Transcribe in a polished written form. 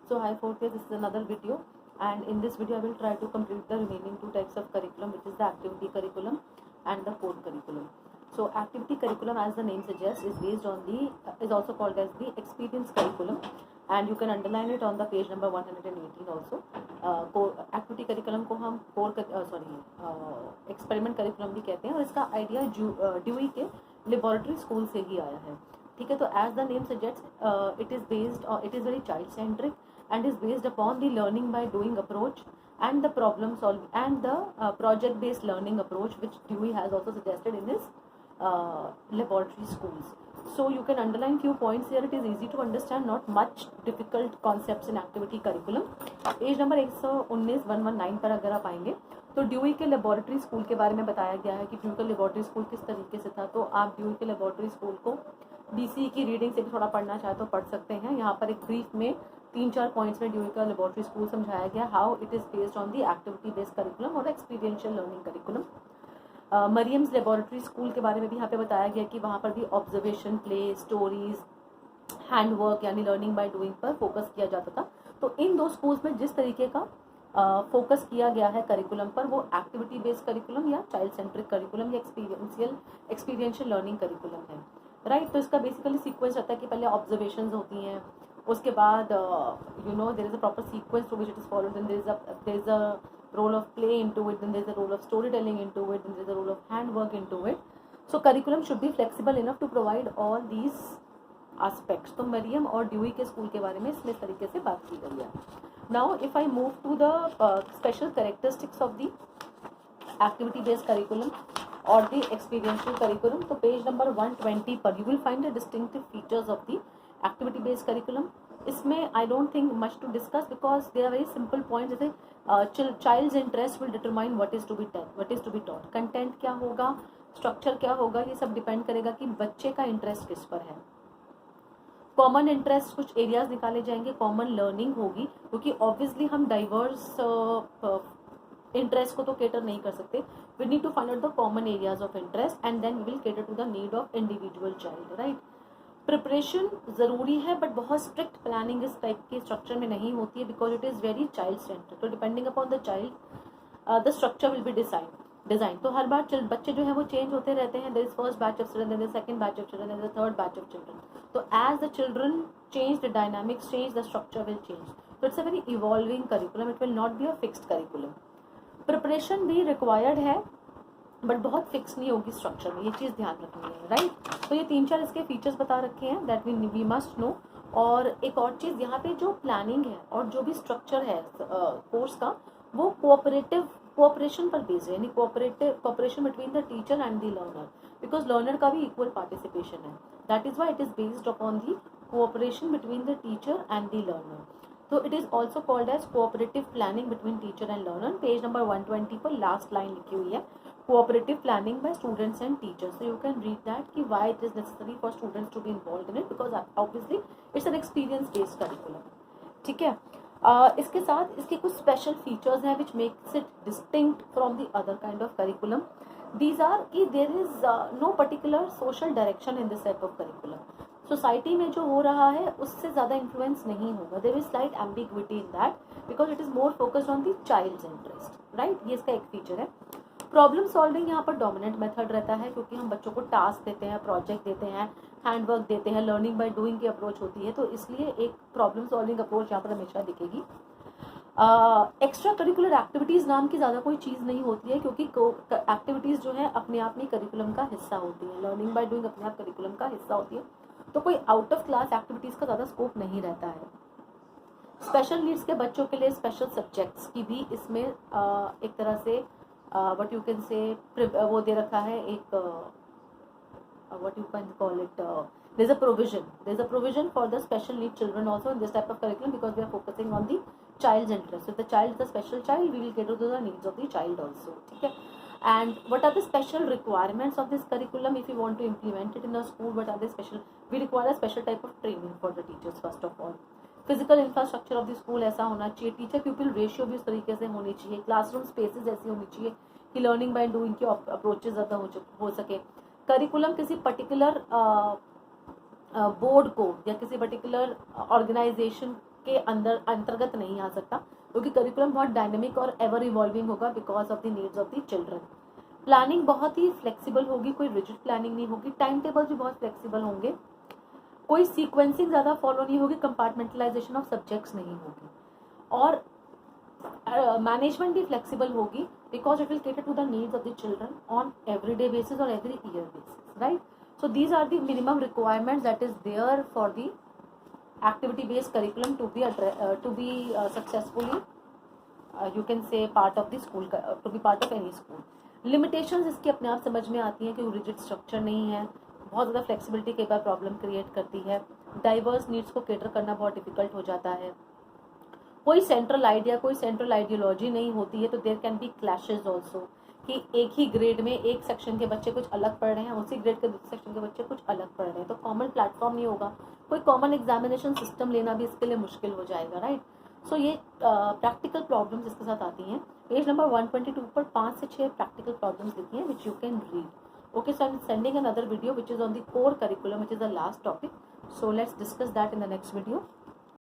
So hi folks, this is another video, and in this video I will try to complete the remaining two types of curriculum, which is the activity curriculum and the core curriculum. So activity curriculum, as the name suggests, is based on the is also called as the experience curriculum, and you can underline it on the page number 118 also. Activity curriculum को हम experiment curriculum भी कहते हैं, और इसका idea Dewey के laboratory school से ही आया है. ठीक है, तो as the name suggest it is very child centric and is based upon the learning by doing approach and the problem solving and the project based learning approach, which Dewey has also suggested in his laboratory schools. So you can underline few points here. It is easy to understand, not much difficult concepts in activity curriculum. Page number 119 पर अगर आप आएंगे तो dewy के laboratory school के बारे में बताया गया है कि ड्यूई का लेबोरेटरी स्कूल किस तरीके से था. तो आप ड्यूई के लेबोरेटरी स्कूल को BCE की रीडिंग से भी थोड़ा पढ़ना चाहे तो पढ़ सकते हैं. यहाँ पर एक ब्रीफ में 3-4 पॉइंट्स में ड्यूई का लेबोरेटरी स्कूल समझाया गया, how it is based on the activity based curriculum और experiential learning curriculum. Mariam's laboratory school के बारे में भी यहाँ पे बताया गया कि वहाँ पर भी ऑब्जर्वेशन, प्ले, स्टोरीज, हैंडवर्क यानी लर्निंग बाय डूइंग पर फोकस किया जाता था. तो इन दो स्कूल्स में जिस तरीके का फोकस किया गया है करिकुलम पर, वो एक्टिविटी बेस्ड करिकुलम या चाइल्ड सेंट्रिक करिकुलम या एक्सपीरियंशियल लर्निंग करिकुलम है. राइट, तो इसका बेसिकली सीक्वेंस रहता है कि पहले ऑब्जर्वेशंस होती हैं, उसके बाद there is a proper sequence to which it is followed, then there is a role of play into it, then there is a role of story telling into it, then there is a role of hand work into it. So curriculum should be flexible enough to provide all these aspects. तो मरियम और dewy के school के बारे में इसमें इस तरीके से बात की गई है. Now if I move to the special characteristics of the activity based curriculum और द एक्सपीरियंशियल करिकुलम, तो पेज नंबर 120 पर you will find the distinctive features of the activity based curriculum. इसमें I don't think much to discuss because they are very simple point. जैसे child's interest will determine what is to be taught. Content क्या होगा, structure क्या होगा, ये सब depend करेगा कि बच्चे का इंटरेस्ट किस पर है. कॉमन इंटरेस्ट कुछ एरियाज निकाले जाएंगे, कॉमन लर्निंग होगी, क्योंकि ऑब्वियसली हम डाइवर्स इंटरेस्ट को तो केटर नहीं कर सकते. We need to find out the common areas of interest and then we will cater to the need of individual child. Right, preparation ज़रूरी है, बट बहुत स्ट्रिक्ट प्लानिंग इस टाइप के स्ट्रक्चर में नहीं होती है, because it is very child centric. तो depending upon the child the structure will be design. तो हर बार बच्चे जो है वो चेंज होते रहते हैं. There is first batch of children, there is second batch of children, there is third batch of children. तो as the children change, the dynamics change, the structure will change. तो it's a very evolving curriculum, it will not be a fixed curriculum. Preparation भी required है, but बहुत fix नहीं होगी structure में, ये चीज़ ध्यान रखनी है. राइट, तो ये 3-4 इसके फीचर्स बता रखे हैं दैट वी मस्ट नो. और एक और चीज़, यहाँ पे जो प्लानिंग है और जो भी स्ट्रक्चर है कोर्स का, वो कोऑपरेशन पर बेस्ड है, यानी cooperation between the teacher and the learner, because learner का भी इक्वल पार्टिसिपेशन है. That is why it is based upon the cooperation between the teacher and the learner. तो it is also called as cooperative planning between teacher and learner. Page number 120 पर last line लिखी हुई है, cooperative planning by students and teachers. So you can read that कि why it is necessary for students to be involved in it, because obviously it's an experience based curriculum. ठीक है, इसके साथ इसके कुछ स्पेशल फीचर्स हैं which makes it distinct from the other kind of curriculum. These are कि there is no particular social direction in this type of curriculum. Society में जो हो रहा है उससे ज़्यादा इन्फ्लुएंस नहीं होगा. There is slight ambiguity in that because it is more focused on the child's interest. Right, ये इसका एक फीचर है. प्रॉब्लम सॉल्विंग यहाँ पर डोमिनेंट मेथड रहता है, क्योंकि हम बच्चों को टास्क देते हैं, प्रोजेक्ट देते हैं, हैंडवर्क देते हैं, लर्निंग बाय डूइंग की अप्रोच होती है, तो इसलिए एक प्रॉब्लम सॉल्विंग अप्रोच यहाँ पर हमेशा दिखेगी. एक्स्ट्रा करिकुलर एक्टिविटीज़ नाम की ज़्यादा कोई चीज़ नहीं होती है, क्योंकि एक्टिविटीज़ जो है अपने आप में करिकुलम का हिस्सा होती है. लर्निंग बाय डूइंग अपने आप करिकुलम का हिस्सा होती है, तो कोई आउट ऑफ क्लास एक्टिविटीज़ का ज़्यादा स्कोप नहीं रहता है. स्पेशल नीड्स के बच्चों के लिए स्पेशल सब्जेक्ट्स की भी इसमें एक तरह से what you can say वो दे रखा है, एक what you can call it, there's a provision for the special need children also in this type of curriculum, because we are focusing on the child's interest. If the child is a special child, we will cater to the needs of the child also. ठीक है, and what are the special requirements of this curriculum if you want to implement it in a school? What are the special, we require a special type of training for the teachers first of all. Physical infrastructure of the school ऐसा होना चाहिए, teacher प्यूपिल ratio भी उस तरीके से होनी चाहिए, classroom spaces ऐसी होनी चाहिए कि लर्निंग बाय डूइंग की अप्रोचेज ज़्यादा हो सके. करिकुलम किसी पर्टिकुलर बोर्ड को या किसी पर्टिकुलर ऑर्गेनाइजेशन के अंतर्गत नहीं आ सकता, क्योंकि करिकुलम बहुत डायनेमिक और एवर इवॉल्विंग होगा because of the needs of the children. Planning बहुत ही फ्लेक्सिबल होगी, कोई रिजिड प्लानिंग नहीं होगी, टाइम टेबल भी बहुत फ्लेक्सिबल होंगे, कोई सीक्वेंसिंग ज़्यादा फॉलो नहीं होगी, कंपार्टमेंटलाइजेशन ऑफ सब्जेक्ट्स नहीं होगी, और मैनेजमेंट भी फ्लेक्सिबल होगी because it will cater to the needs of the children on everyday basis or every year basis, right? So these are the minimum requirements that is there for the activity based curriculum to be successfully you can say part of the school, to be part of any school. limitations इसकी अपने आप समझ में आती हैं कि rigid structure नहीं है, बहुत ज़्यादा फ्लेक्सिबिलिटी कई बार प्रॉब्लम क्रिएट करती है, डाइवर्स नीड्स को केटर करना बहुत डिफिकल्ट हो जाता है, कोई सेंट्रल आइडिया, कोई सेंट्रल आइडियोलॉजी नहीं होती है, तो there can be clashes also, कि एक ही ग्रेड में एक सेक्शन के बच्चे कुछ अलग पढ़ रहे हैं, उसी ग्रेड के दूसरे सेक्शन के बच्चे कुछ अलग पढ़ रहे हैं, तो कॉमन प्लेटफॉर्म नहीं होगा, कोई कॉमन एग्जामिनेशन सिस्टम लेना भी इसके लिए मुश्किल हो जाएगा, राइट? सो ये प्रैक्टिकल प्रॉब्लम्स इसके साथ आती हैं। पेज नंबर 122 पर 5 से 6 प्रैक्टिकल प्रॉब्लम्स लिखी हैं which you can read. Okay, so I am sending another video which is on the core curriculum, which is the last topic, so let's discuss that in the next video.